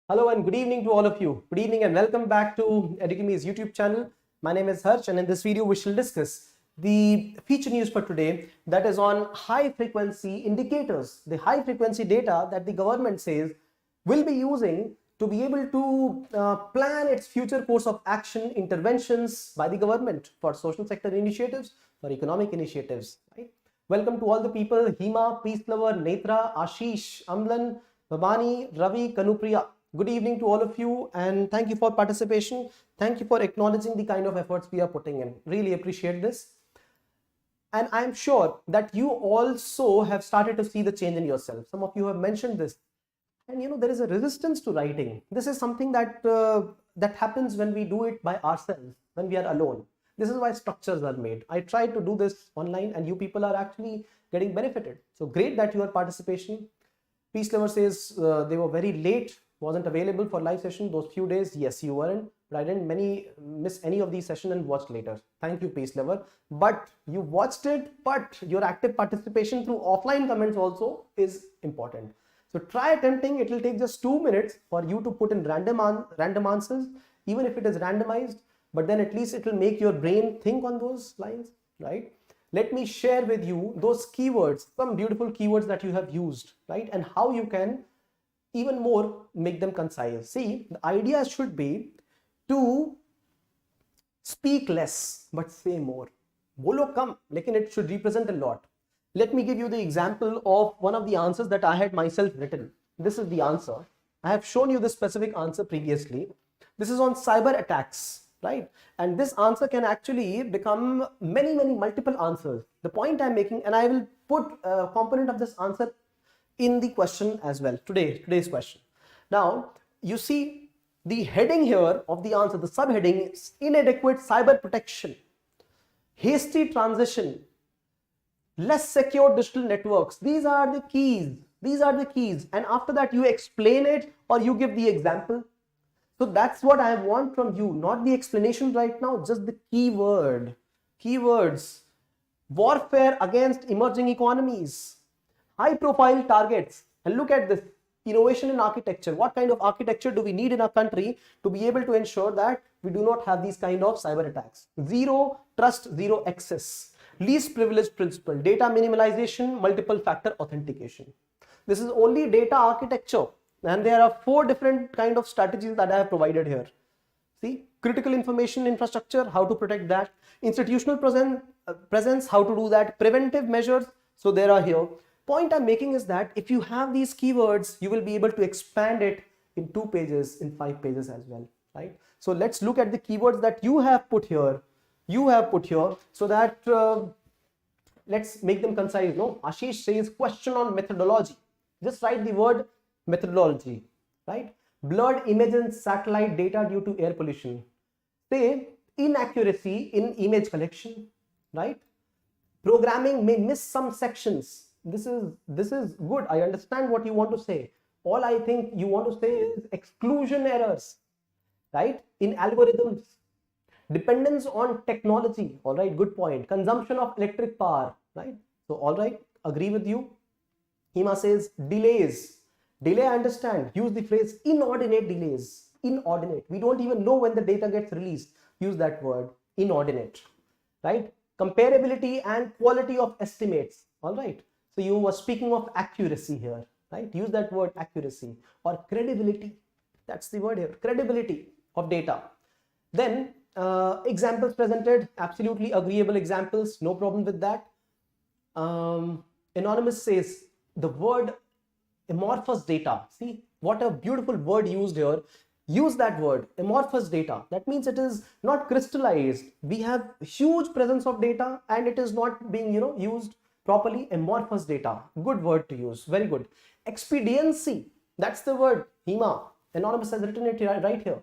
Hello and good evening to all of you. Good evening and welcome back to Edukemy's YouTube channel. My name is Harsh and in this video we shall discuss the feature news for today, that is on high frequency indicators, the high frequency data that the government says will be using to be able to plan its future course of action, interventions by the government for social sector initiatives, for economic initiatives. Right? Welcome to all the people: Hima, Peace Lover, Netra, Ashish, Amlan, Babani, Ravi, Kanupriya. Good evening to all of you and thank you for participation. Thank you for acknowledging the kind of efforts we are putting in. Really appreciate this. And I'm sure that you also have started to see the change in yourself. Some of you have mentioned this. And there is a resistance to writing. This is something that that happens when we do it by ourselves, when we are alone. This is why structures are made. I tried to do this online and you people are actually getting benefited. So great that your participation. Peace Lover says they were very late, wasn't available for live session those few days. Yes, you weren't, but I didn't miss any of these sessions and watched later. Thank you, Peace Lover. But you watched it, but your active participation through offline comments also is important. So try attempting. It will take just 2 minutes for you to put in random answers, even if it is randomized, but then at least it will make your brain think on those lines, right? Let me share with you those keywords, some beautiful keywords that you have used, right? And how you can even more make them concise. See, the idea should be to speak less but say more. Bolo kam, lekin it should represent a lot. Let me give you the example of one of the answers that I had myself written. This is the answer. I have shown you this specific answer previously. This is on cyber attacks, right? And this answer can actually become many multiple answers. The point I'm making, and I will put a component of this answer in the question as well, today's question. Now, you see the heading here of the answer, the subheading is inadequate cyber protection, hasty transition, less secure digital networks. These are the keys. These are the keys. And after that, you explain it or you give the example. So that's what I want from you, not the explanation right now, just the keywords. Warfare against emerging economies. High profile targets. And look at this: innovation in architecture. What kind of architecture do we need in our country to be able to ensure that we do not have these kind of cyber attacks? Zero trust, zero access, least privilege principle, data minimalization, multiple factor authentication. This is only data architecture, and there are 4 different kind of strategies that I have provided here. See, critical information infrastructure, how to protect that, institutional presence, how to do that, preventive measures. So there are here. Point I'm making is that if you have these keywords, you will be able to expand it in 2 pages, in 5 pages as well, right? So let's look at the keywords that you have put here. So that let's make them concise. No, Ashish says question on methodology. Just write the word methodology, right? Blurred image and satellite data due to air pollution. Say inaccuracy in image collection, right? Programming may miss some sections. This is good. I understand what you want to say. All I think you want to say is exclusion errors, right? In algorithms, dependence on technology. All right, good point. Consumption of electric power, right? So all right, agree with you. Hima says delays. Delay, I understand. Use the phrase inordinate delays. Inordinate. We don't even know when the data gets released. Use that word, inordinate, right? Comparability and quality of estimates. All right. So you were speaking of accuracy here, right? Use that word accuracy or credibility. That's the word here, credibility of data. Then examples presented, absolutely agreeable examples, no problem with that. Anonymous says the word amorphous data. See what a beautiful word used here. Use that word, amorphous data. That means it is not crystallized. We have huge presence of data and it is not being used properly. Amorphous data, good word to use, very good. Expediency, that's the word. Hima, Anonymous has written it right here.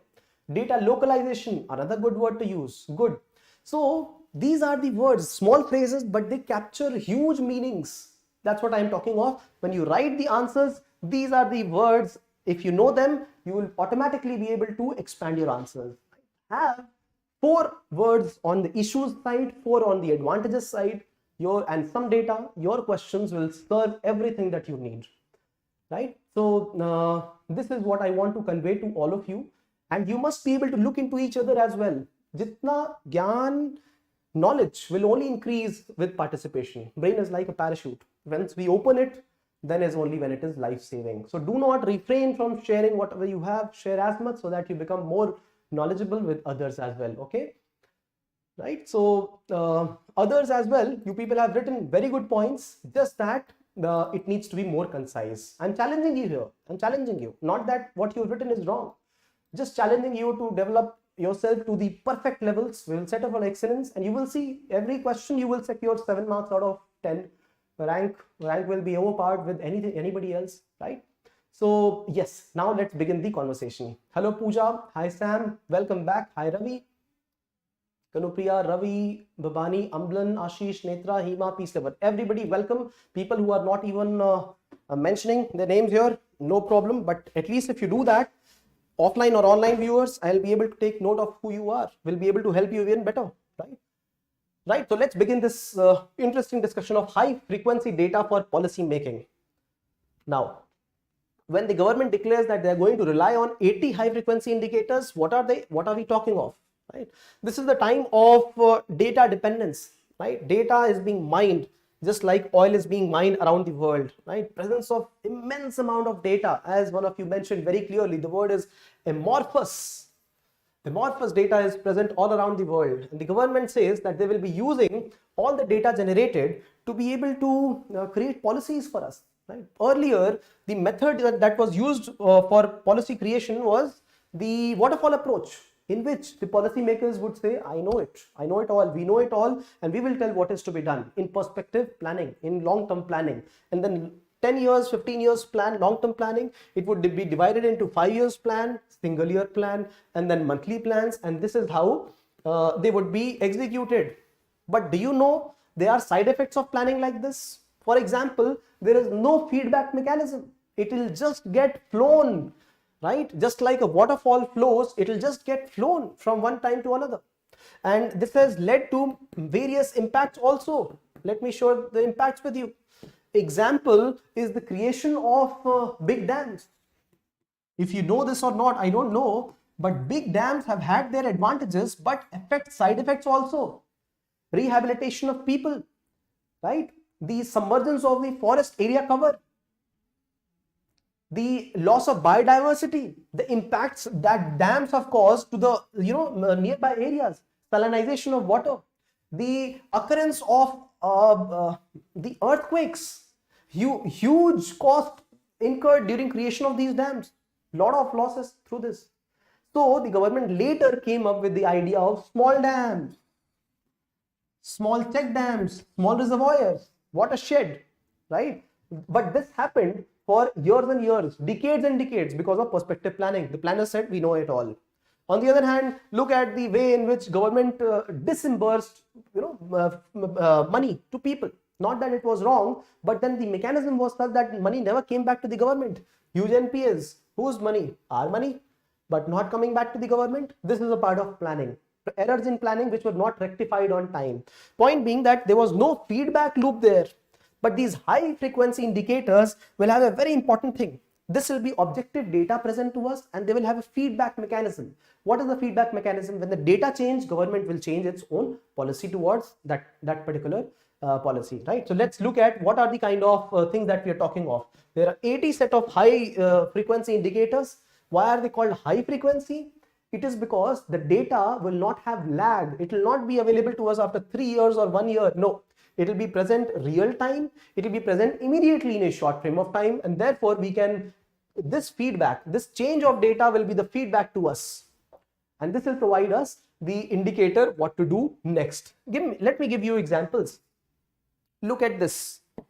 Data localization, another good word to use, good. So these are the words, small phrases, but they capture huge meanings. That's what I'm talking of. When you write the answers, these are the words. If you know them, you will automatically be able to expand your answers. Have 4 words on the issues side, 4 on the advantages side, and some data. Your questions will serve everything that you need. right? So this is what I want to convey to all of you, and you must be able to look into each other as well. Jitna gyan, knowledge will only increase with participation. Brain is like a parachute. Once we open it, then is only when it is life-saving. So do not refrain from sharing whatever you have. Share as much so that you become more knowledgeable with others as well. Okay, right? So others as well, you people have written very good points, just that it needs to be more concise. I'm challenging you here. I'm challenging you. Not that what you've written is wrong, just challenging you to develop yourself to the perfect levels. We will set up on excellence, and you will see every question you will secure 7 marks out of 10. Rank will be overpowered with anybody else, right? So yes, now let's begin the conversation. Hello Pooja, hi Sam, welcome back. Hi Ravi, Kanupriya, Ravi, Babani, Amblan, Ashish, Netra, Hima, Peace Lover. Everybody welcome. People who are not even mentioning their names here, no problem. But at least if you do that, offline or online viewers, I'll be able to take note of who you are. We'll be able to help you even better, right? Right, so let's begin this interesting discussion of high frequency data for policy making. Now, when the government declares that they're going to rely on 80 high frequency indicators, what are they? What are we talking of? Right? This is the time of data dependence, right? Data is being mined just like oil is being mined around the world, right? Presence of immense amount of data, as one of you mentioned very clearly, the word is amorphous. Amorphous data is present all around the world, and the government says that they will be using all the data generated to be able to create policies for us. Right? Earlier, the method that was used for policy creation was the waterfall approach, in which the policymakers would say, I know it all, we know it all, and we will tell what is to be done in perspective planning, in long-term planning, and then 10 years, 15 years plan, long-term planning, it would be divided into 5 years plan, single year plan, and then monthly plans, and this is how they would be executed. But do you know there are side effects of planning like this? For example, there is no feedback mechanism. It will just get flown, right? Just like a waterfall flows, it will just get flown from one time to another. And this has led to various impacts also. Let me show the impacts with you. Example is the creation of big dams. If you know this or not, I don't know, but big dams have had their advantages, but side effects also. Rehabilitation of people, right? The submergence of the forest area cover, the loss of biodiversity, the impacts that dams have caused to the nearby areas, salinization of water, the occurrence of the earthquakes, huge cost incurred during creation of these dams, lot of losses through this. So the government later came up with the idea of small dams, small check dams, small reservoirs, watershed, right? But this happened for years and years, decades and decades, because of perspective planning. The planners said, we know it all. On the other hand, look at the way in which government disbursed money to people. Not that it was wrong, but then the mechanism was such that money never came back to the government. Huge NPAs, whose money? Our money, but not coming back to the government. This is a part of planning. Errors in planning which were not rectified on time. Point being that there was no feedback loop there. But these high frequency indicators will have a very important thing. This will be objective data present to us, and they will have a feedback mechanism. What is the feedback mechanism? When the data change, government will change its own policy towards that particular policy, right? So let's look at what are the kind of things that we are talking of. There are 80 set of high frequency indicators. Why are they called high frequency? It is because the data will not have lag. It will not be available to us after 3 years or 1 year. No, it will be present real time. It will be present immediately in a short frame of time, and therefore we can, this feedback, this change of data will be the feedback to us, and this will provide us the indicator what to do next. Let me give you examples. Look at this. A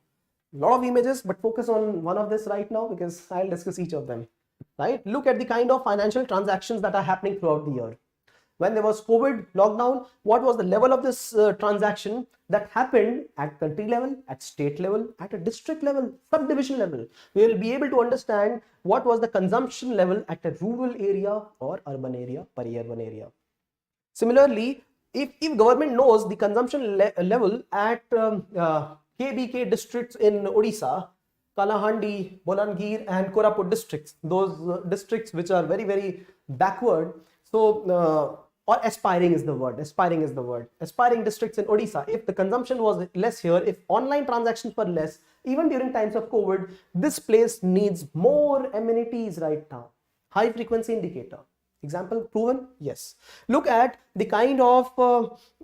lot of images, but focus on one of this right now because I'll discuss each of them. Right? Look at the kind of financial transactions that are happening throughout the year. When there was COVID lockdown, what was the level of this transaction that happened at country level, at state level, at a district level, subdivision level? We will be able to understand what was the consumption level at a rural area or urban area, peri-urban area. Similarly, if government knows the consumption level at KBK districts in Odisha, Kalahandi, Bolangir, and Koraput districts. Those districts which are very, very backward. So, or aspiring is the word. Aspiring is the word. Aspiring districts in Odisha. If the consumption was less here, if online transactions were less, even during times of COVID, this place needs more amenities right now. High frequency indicator. Example proven? Yes. Look at the kind of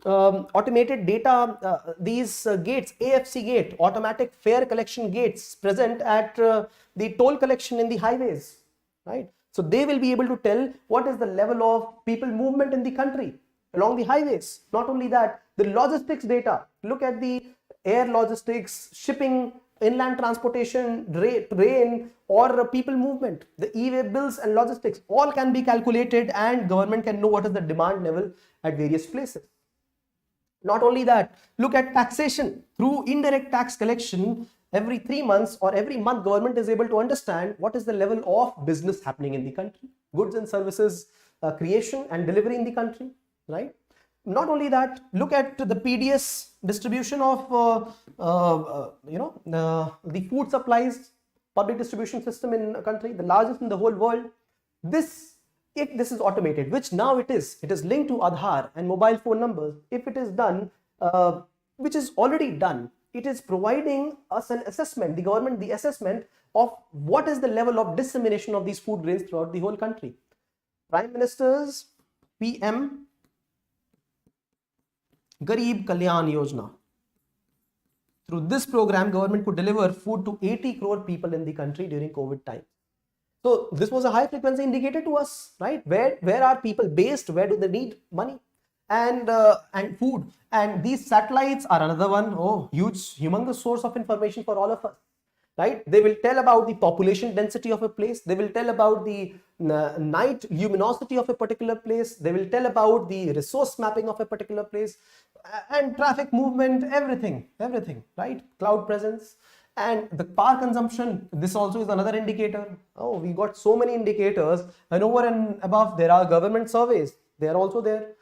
automated data, these gates, AFC gate, automatic fare collection gates present at the toll collection in the highways, right? So they will be able to tell what is the level of people movement in the country along the highways. Not only that, the logistics data. Look at the air logistics, shipping, inland transportation, rain, or people movement. The e-way bills and logistics all can be calculated, and government can know what is the demand level at various places. Not only that, look at taxation. Through indirect tax collection, every 3 months or every month, government is able to understand what is the level of business happening in the country, goods and services creation and delivery in the country, right? Not only that, look at the PDS distribution of the food supplies, public distribution system in a country, the largest in the whole world. If this is automated, which now it is linked to Aadhaar and mobile phone numbers. If it is done, which is already done, it is providing us an assessment, the government, the assessment of what is the level of dissemination of these food grains throughout the whole country. Prime Minister's PM Garib Kalyan Yojana. Through this program, government could deliver food to 80 crore people in the country during COVID time. So this was a high frequency indicator to us, right? Where are people based? Where do they need money and food? And these satellites are another one. Oh, huge, humongous source of information for all of us, right? They will tell about the population density of a place. They will tell about the night luminosity of a particular place. They will tell about the resource mapping of a particular place and traffic movement, everything, right? Cloud presence. And the power consumption, this also is another indicator. Oh, we got so many indicators, and over and above there are government surveys. They are also there.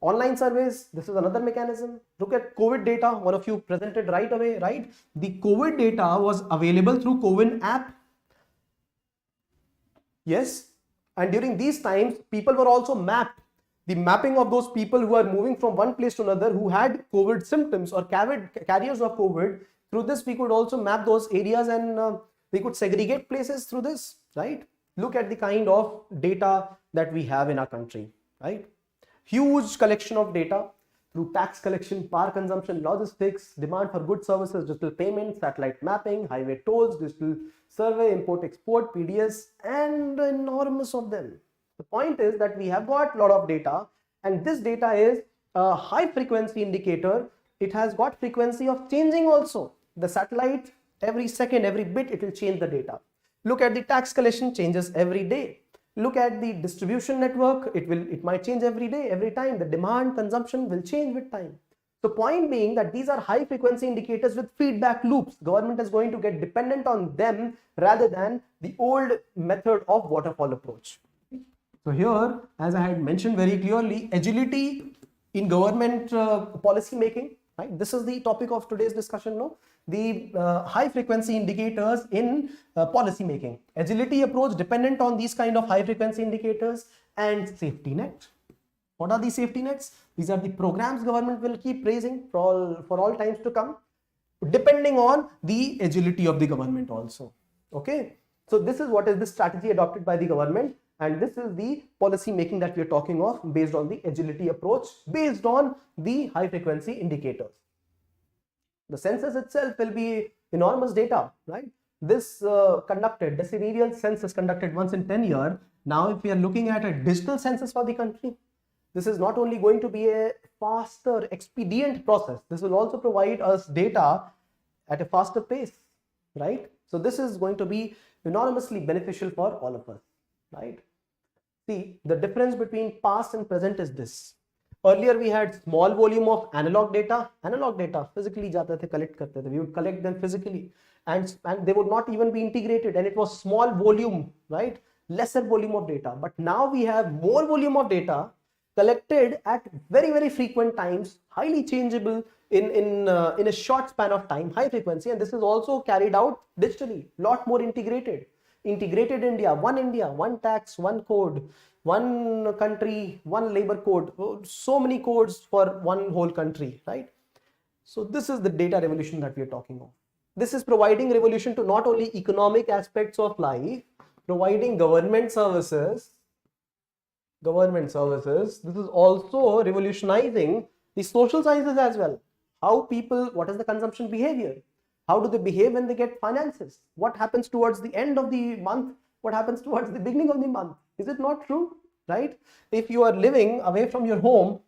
Online surveys, this is another mechanism. Look at COVID data, one of you presented right away, right? The COVID data was available through COVID app. Yes, and during these times, people were also mapped. The mapping of those people who are moving from one place to another who had COVID symptoms or carriers of COVID. Through this, we could also map those areas, and we could segregate places through this, right? Look at the kind of data that we have in our country, right? Huge collection of data through tax collection, power consumption, logistics, demand for goods, services, digital payments, satellite mapping, highway tolls, digital survey, import-export, PDS, and enormous of them. The point is that we have got a lot of data, and this data is a high frequency indicator. It has got frequency of changing also. The satellite, every second, every bit, it will change the data. Look at the tax collection, changes every day. Look at the distribution network, it might change every day, every time. The demand, consumption will change with time. The point being that these are high frequency indicators with feedback loops. Government is going to get dependent on them rather than the old method of waterfall approach. So here, as I had mentioned very clearly, agility in government policy making, right? This is the topic of today's discussion, no? The high frequency indicators in policy making. Agility approach dependent on these kind of high frequency indicators, and safety net. What are these safety nets? These are the programs government will keep raising for all times to come, depending on the agility of the government also. Okay. So this is what is the strategy adopted by the government, and this is the policy making that we are talking of based on the agility approach, based on the high frequency indicators. The census itself will be enormous data, right? This decennial census conducted once in 10 years. Now, if we are looking at a digital census for the country, this is not only going to be a faster, expedient process, this will also provide us data at a faster pace, right? So this is going to be enormously beneficial for all of us, right? See, the difference between past and present is this. Earlier we had small volume of analog data physically jate the, collect karte the. We would collect them physically, and they would not even be integrated, and it was small volume, right? Lesser volume of data. But now we have more volume of data, collected at very frequent times, highly changeable in a short span of time, high frequency, and this is also carried out digitally, lot more integrated. India, one tax, one code, one country, one labor code, so many codes for one whole country, right? So this is the data revolution that we are talking of. This is providing revolution to not only economic aspects of life, providing government services. This is also revolutionizing the social sciences as well. How people, what is the consumption behavior? How do they behave when they get finances? What happens towards the end of the month? What happens towards the beginning of the month? Is it not true, right? If you are living away from your home,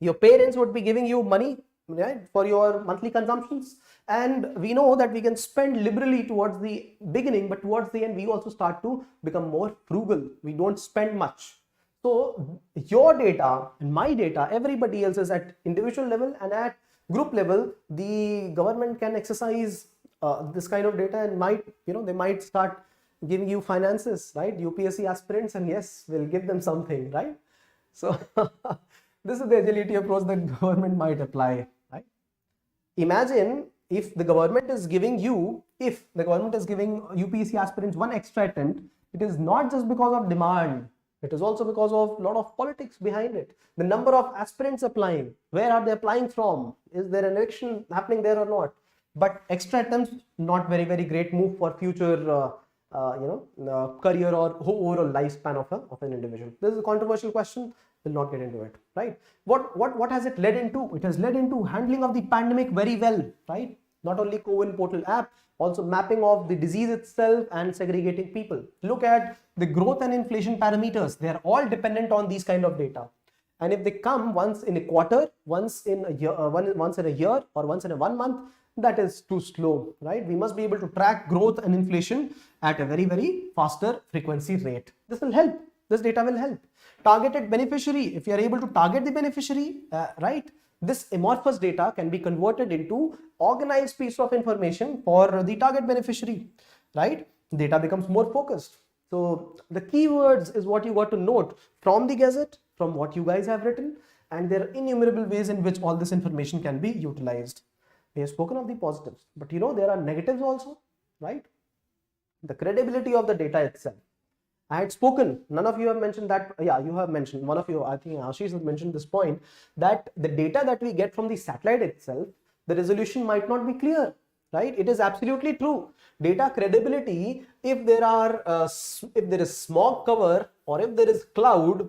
your parents would be giving you money, right, for your monthly consumptions, and we know that we can spend liberally towards the beginning, but towards the end we also start to become more frugal. We don't spend much. So your data and my data, everybody else's, at individual level and at group level, the government can exercise this kind of data and might, they might start giving you finances, right? UPSC aspirants, and yes, we'll give them something, right? So this is the agility approach that government might apply, right? Imagine if the government is giving UPSC aspirants one extra attempt, it is not just because of demand. It is also because of a lot of politics behind it. The number of aspirants applying, where are they applying from? Is there an election happening there or not? But extra attempts, not very great move for future career or overall lifespan of an individual. This is a controversial question. We'll not get into it, right? What has it led into? It has led into handling of the pandemic very well, right? Not only CoWIN portal app, also mapping of the disease itself and segregating people. Look at the growth and inflation parameters. They are all dependent on these kind of data. And if they come once in a quarter, once in a year, or once in a 1 month, that is too slow, right? We must be able to track growth and inflation at a very faster frequency rate. This will help. This data will help. Targeted beneficiary. If you are able to target the beneficiary, right? This amorphous data can be converted into organized piece of information for the target beneficiary, right? Data becomes more focused. So the keywords is what you got to note from the Gazette, from what you guys have written, and there are innumerable ways in which all this information can be utilized. We have spoken of the positives, but there are negatives also, right? The credibility of the data itself. I had spoken, none of you have mentioned that. Yeah, you have mentioned, one of you, I think Ashish has mentioned this point, that the data that we get from the satellite itself, the resolution might not be clear, right? It is absolutely true. Data credibility, if there is smog cover or if there is cloud,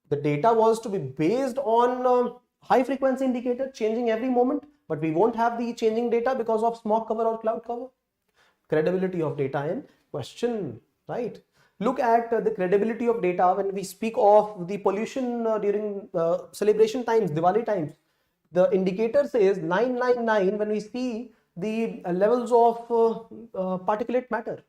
the data was to be based on high frequency indicator changing every moment, but we won't have the changing data because of smog cover or cloud cover. Credibility of data in question, right? Look at the credibility of data when we speak of the pollution during celebration times, Diwali times. The indicator says 999 when we see the levels of particulate matter,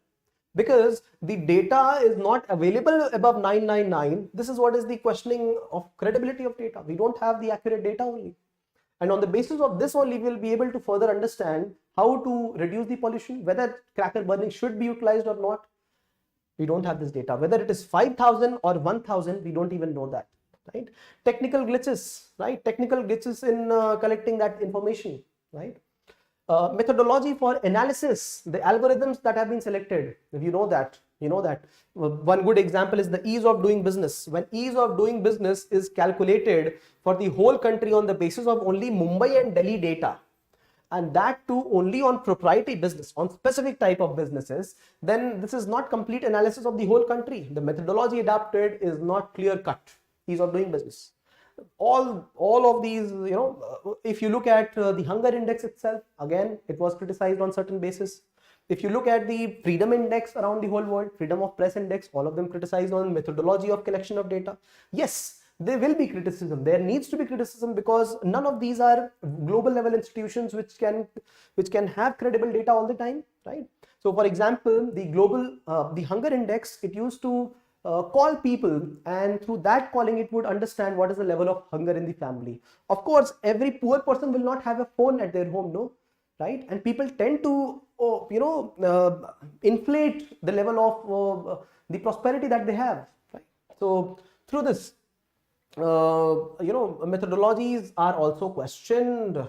because the data is not available above 999. This is what is the questioning of credibility of data. We don't have the accurate data only. And on the basis of this only, we will be able to further understand how to reduce the pollution, whether cracker burning should be utilized or not. We don't have this data. Whether it is 5,000 or 1,000, we don't even know that, right? Technical glitches, right? Technical glitches in collecting that information, right? Methodology for analysis, the algorithms that have been selected, if you know that. One good example is the ease of doing business. When ease of doing business is calculated for the whole country on the basis of only Mumbai and Delhi data, and that too only on proprietary business, on specific type of businesses, then this is not complete analysis of the whole country. The methodology adapted is not clear cut. Ease of doing business. All of these, if you look at the hunger index itself, again, it was criticized on certain basis. If you look at the freedom index around the whole world, freedom of press index, all of them criticized on methodology of collection of data. Yes, there will be criticism. There needs to be criticism because none of these are global level institutions which can have credible data all the time, right? So for example, the hunger index, it used to call people, and through that calling it would understand what is the level of hunger in the family. Of course, every poor person will not have a phone at their home, no, right? And people tend to inflate the level of the prosperity that they have, right? So through this, methodologies are also questioned.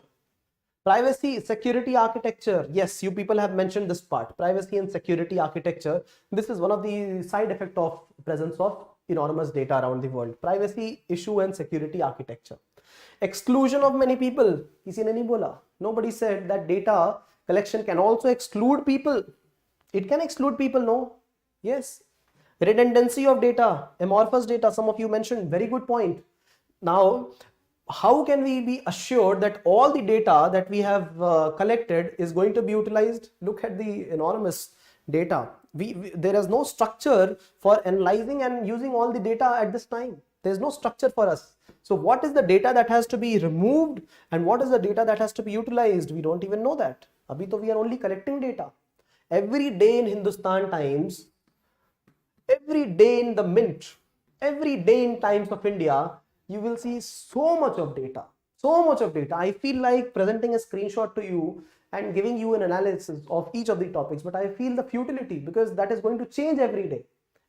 Privacy, security architecture. Yes, you people have mentioned this part. Privacy and security architecture. This is one of the side effect of presence of enormous data around the world. Privacy issue and security architecture. Exclusion of many people. Kisi ne nahi bola. Nobody said that data collection can also exclude people. It can exclude people, no? Yes. Redundancy of data, amorphous data. Some of you mentioned. Very good point. Now, how can we be assured that all the data that we have collected is going to be utilized? Look at the enormous data. There is no structure for analyzing and using all the data at this time. There is no structure for us. So what is the data that has to be removed and what is the data that has to be utilized? We don't even know that. Abhi to we are only collecting data. Every day in Hindustan Times, every day in the Mint, every day in Times of India, you will see so much of data. So much of data. I feel like presenting a screenshot to you and giving you an analysis of each of the topics, but I feel the futility because that is going to change every day.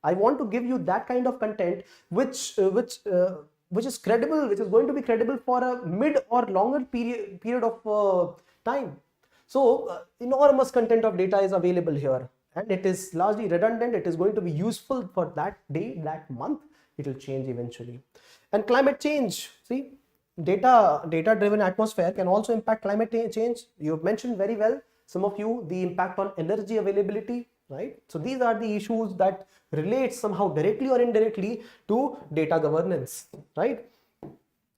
I want to give you that kind of content which is credible, which is going to be credible for a mid or longer period of time. So enormous content of data is available here and it is largely redundant. It is going to be useful for that day, that month. It will change eventually. And climate change, see, data driven atmosphere can also impact climate change. You have mentioned very well, some of you, the impact on energy availability, right? So these are the issues that relate somehow directly or indirectly to data governance, right?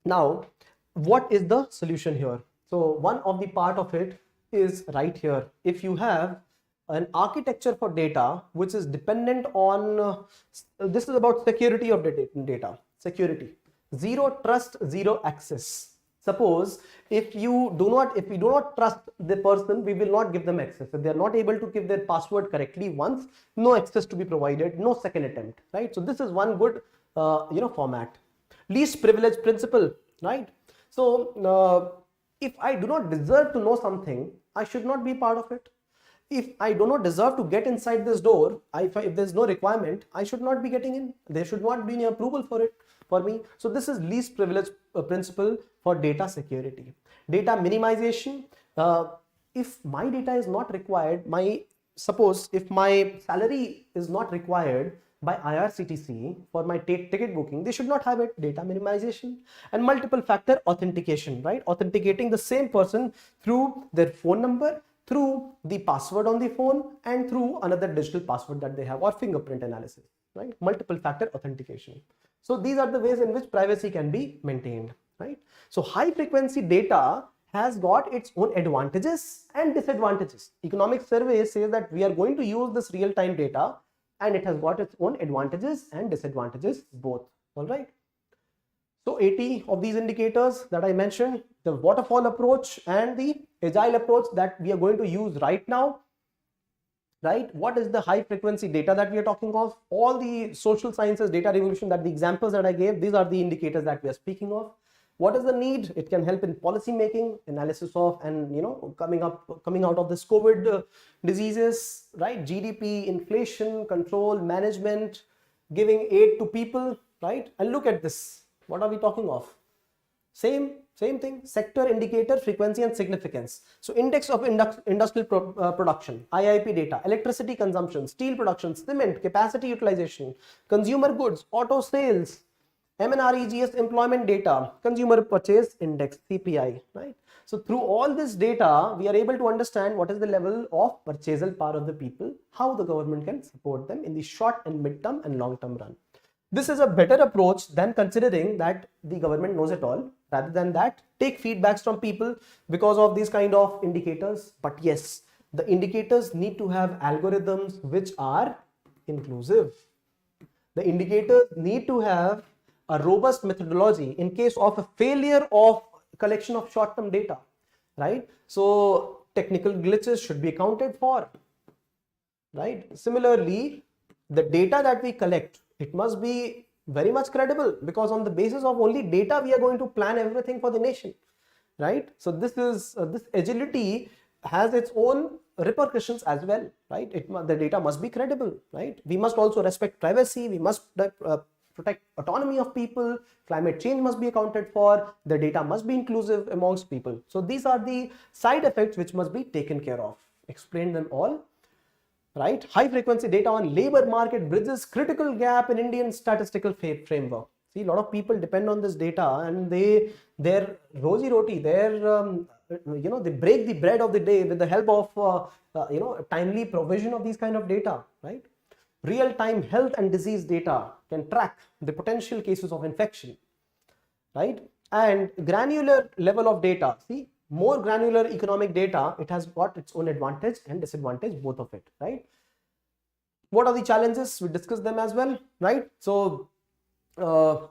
Now, what is the solution here? So one of the part of it is right here. If you have an architecture for data which is dependent on this is about security of data. Security, zero trust, zero access. Suppose if we do not trust the person, we will not give them access. If they are not able to give their password correctly once, no access to be provided, no second attempt, right? So this is one good format. Least privilege principle, right? So if I do not deserve to know something, I should not be part of it. If I do not deserve to get inside this door, if there's no requirement, I should not be getting in. There should not be any approval for it for me. So this is least privilege principle for data security. Data minimization. If my data is not required, suppose if my salary is not required by IRCTC for my ticket booking, they should not have it. Data minimization. And multiple factor authentication, right? Authenticating the same person through their phone number, through the password on the phone, and through another digital password that they have, or fingerprint analysis, right? Multiple factor authentication. So these are the ways in which privacy can be maintained, right? So high frequency data has got its own advantages and disadvantages. Economic survey says that we are going to use this real-time data and it has got its own advantages and disadvantages both, all right? So 80 of these indicators that I mentioned, the waterfall approach and the agile approach that we are going to use right now, right? What is the high frequency data that we are talking of? All the social sciences data revolution, that the examples that I gave, these are the indicators that we are speaking of. What is the need? It can help in policy making, analysis of, and coming out of this COVID diseases, right? GDP, inflation, control, management, giving aid to people, right? And look at this. What are we talking of? Same thing. Sector indicator, frequency and significance. So index of industrial production, IIP data, electricity consumption, steel production, cement, capacity utilization, consumer goods, auto sales, MNREGS employment data, consumer purchase index, CPI, right? So through all this data, we are able to understand what is the level of purchasal power of the people, how the government can support them in the short and mid-term and long-term run. This is a better approach than considering that the government knows it all. Rather than that, take feedbacks from people because of these kind of indicators. But yes, the indicators need to have algorithms which are inclusive. The indicators need to have a robust methodology in case of a failure of collection of short-term data, right? So technical glitches should be accounted for, right? Similarly, the data that we collect, it must be very much credible, because on the basis of only data we are going to plan everything for the nation, right? So this agility has its own repercussions as well, right? The data must be credible, right? We must also respect privacy. We must protect autonomy of people, climate change must be accounted for, the data must be inclusive amongst people. So these are the side effects which must be taken care of. Explain them all. Right? High frequency data on labor market bridges critical gap in Indian statistical framework. See, a lot of people depend on this data, and their rosy roti, they break the bread of the day with the help of timely provision of these kind of data. Right? Real-time health and disease data can track the potential cases of infection. Right? And granular level of data. See, more granular economic data, it has got its own advantage and disadvantage, both of it. Right? What are the challenges? We discussed them as well. Right? So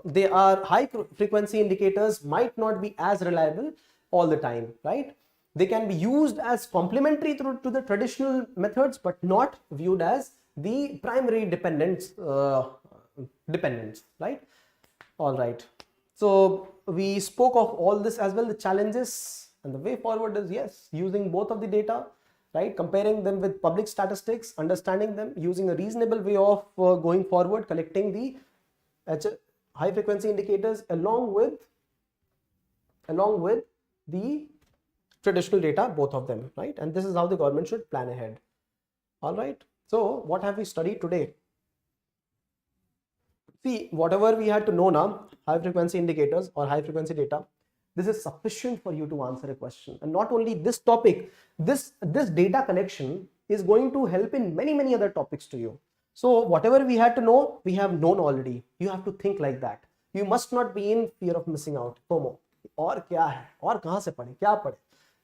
they are high frequency indicators might not be as reliable all the time. Right? They can be used as complementary to the traditional methods, but not viewed as the primary dependents. Right? All right. So we spoke of all this as well, the challenges. And the way forward is, yes, using both of the data, right? Comparing them with public statistics, understanding them, using a reasonable way of going forward, collecting the high frequency indicators along with the traditional data, both of them, right? And this is how the government should plan ahead. All right. So what have we studied today? See, whatever we had to know now, high frequency indicators or high frequency data, this is sufficient for you to answer a question. And not only this topic, this data collection is going to help in many other topics to you. So whatever we had to know, we have known already. You have to think like that. You must not be in fear of missing out. FOMO. और क्या है? और कहाँ से पढ़े? क्या पढ़े?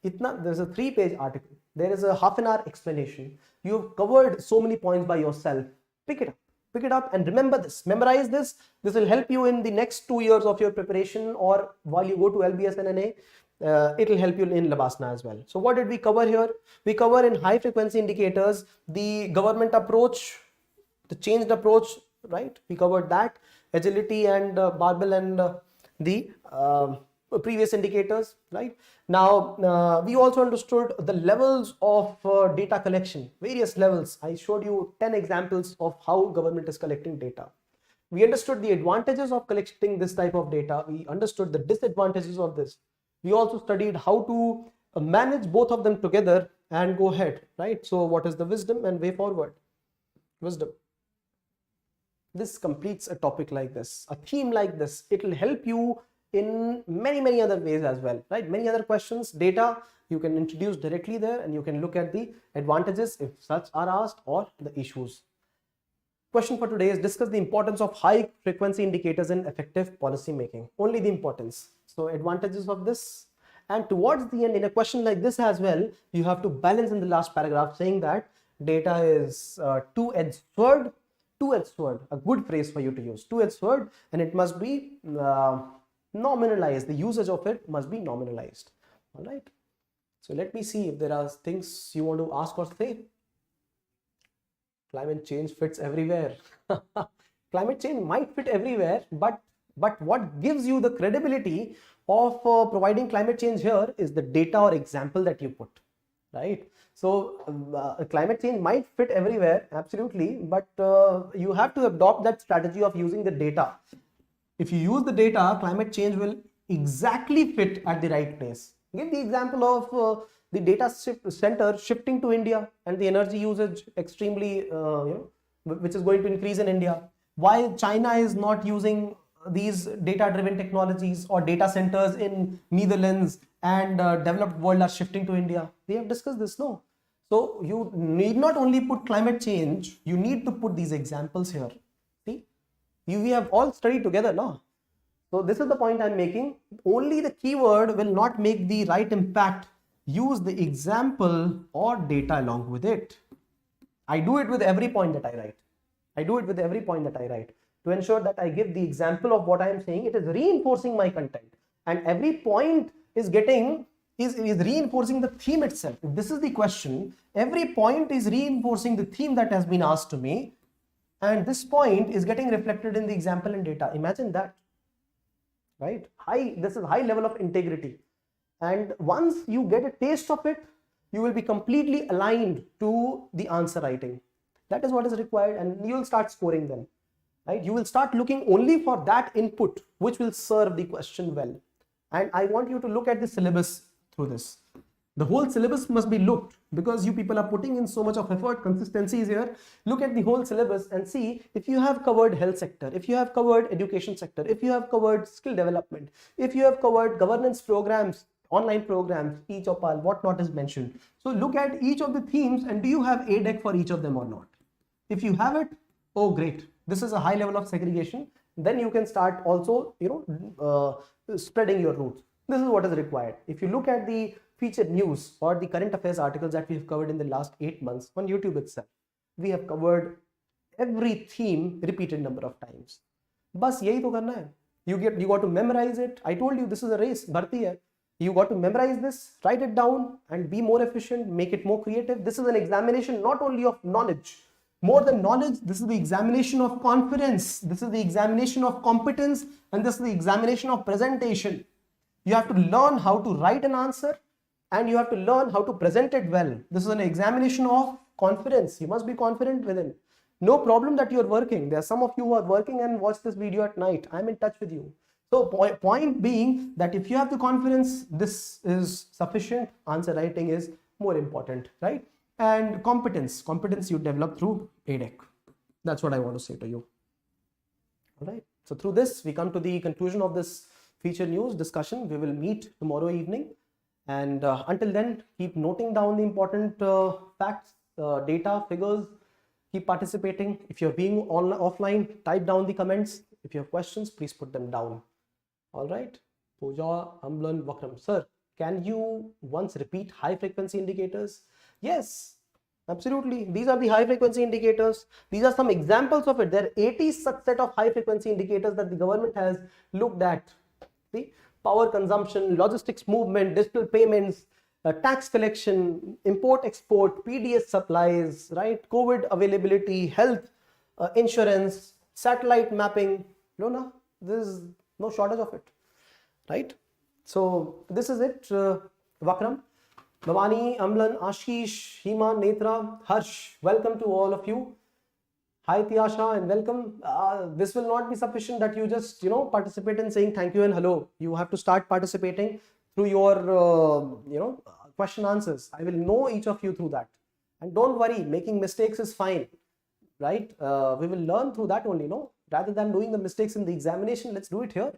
इतना, there's a 3-page article. There is a half-an-hour explanation. You've covered so many points by yourself. Pick it up. Pick it up and remember this. Memorize this. This will help you in the next 2 years of your preparation, or while you go to LBS and NA. It will help you in Labasna as well. So what did we cover here? We cover in high frequency indicators the government approach, the changed approach, right? We covered that, agility and barbell and the previous indicators, right? Now we also understood the levels of data collection, various levels. I showed you 10 examples of how government is collecting data. We understood the advantages of collecting this type of data. We understood the disadvantages of this. We also studied how to manage both of them together and go ahead, right? So what is the wisdom and way forward? Wisdom. This completes a topic like this, a theme like this. It will help you in many other ways as well, right? Many other questions, data, you can introduce directly there, and you can look at the advantages if such are asked, or the issues. Question for today is discuss the importance of high frequency indicators in effective policy making. Only the importance. So advantages of this. And towards the end, in a question like this as well, you have to balance in the last paragraph saying that data is two-edged sword. Two-edged sword, a good phrase for you to use. Two-edged sword, and it must be nominalized. The usage of it must be nominalized. All right. So let me see if there are things you want to ask or say. Climate change fits everywhere. Climate change might fit everywhere, but what gives you the credibility of providing climate change here is the data or example that you put, right? So climate change might fit everywhere, absolutely, but you have to adopt that strategy of using the data. If you use the data, climate change will exactly fit at the right place. Give the example of the data center shifting to India and the energy usage extremely, which is going to increase in India. Why China is not using these data-driven technologies, or data centers in Netherlands and developed world are shifting to India. We have discussed this, no? So you need not only put climate change, you need to put these examples here. See, we have all studied together, no? So this is the point I'm making. Only the keyword will not make the right impact. Use the example or data along with it. I do it with every point that I write. To ensure that I give the example of what I am saying, it is reinforcing my content. And every point is reinforcing the theme itself. If this is the question, every point is reinforcing the theme that has been asked to me. And this point is getting reflected in the example and data. Imagine that. Right? This is high level of integrity. And once you get a taste of it, you will be completely aligned to the answer writing. That is what is required, and you will start scoring them. right? You will start looking only for that input which will serve the question well. And I want you to look at the syllabus through this. The whole syllabus must be looked, because you people are putting in so much of effort, consistency is here. Look at the whole syllabus and see if you have covered health sector, if you have covered education sector, if you have covered skill development, if you have covered governance programs, online programs, e-chopal, what not is mentioned. So look at each of the themes and do you have a deck for each of them or not? If you have it, oh great, this is a high level of segregation. Then you can start also, spreading your roots. This is what is required. If you look at the featured news or the current affairs articles that we have covered in the last 8 months on YouTube itself, we have covered every theme repeated number of times. Bas yahi to karna hai. You got to memorize it. I told you this is a race, bharti hai. You got to memorize this, write it down and be more efficient, make it more creative. This is an examination not only of knowledge. More than knowledge, this is the examination of confidence. This is the examination of competence, and this is the examination of presentation. You have to learn how to write an answer and you have to learn how to present it well. This is an examination of confidence. You must be confident within. No problem that you're working. There are some of you who are working and watch this video at night. I'm in touch with you. So point being that if you have the confidence, this is sufficient. Answer writing is more important, right? And competence you develop through ADEC. That's what I want to say to you. All right. So through this, we come to the conclusion of this feature news discussion. We will meet tomorrow evening. And until then, keep noting down the important facts, data, figures. Keep participating. If you're being offline, type down the comments. If you have questions, please put them down. All right. Pooja, Amlan, Vakram. Sir, can you once repeat high frequency indicators? Yes, absolutely. These are the high frequency indicators. These are some examples of it. There are 80 such set of high frequency indicators that the government has looked at. See, power consumption, logistics movement, digital payments, tax collection, import export, PDS supplies, right? COVID availability, health, insurance, satellite mapping. No, there's no shortage of it, right? So this is it, Vakram. Bhavani, Amlan, Ashish, Hima, Netra, Harsh, welcome to all of you. Hi Tiasha and welcome. This will not be sufficient that you just participate in saying thank you and hello. You have to start participating through your question answers. I will know each of you through that. And don't worry, making mistakes is fine, right? We will learn through that only, rather than doing the mistakes in the examination. Let's do it here.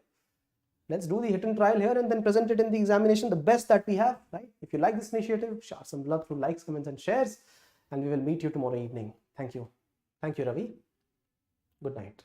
Let's do the hit and trial here and then present it in the examination the best that we have, right? If you like this initiative, share some love through likes, comments and shares, and we will meet you tomorrow evening. Thank you. Thank you, Ravi. Good night.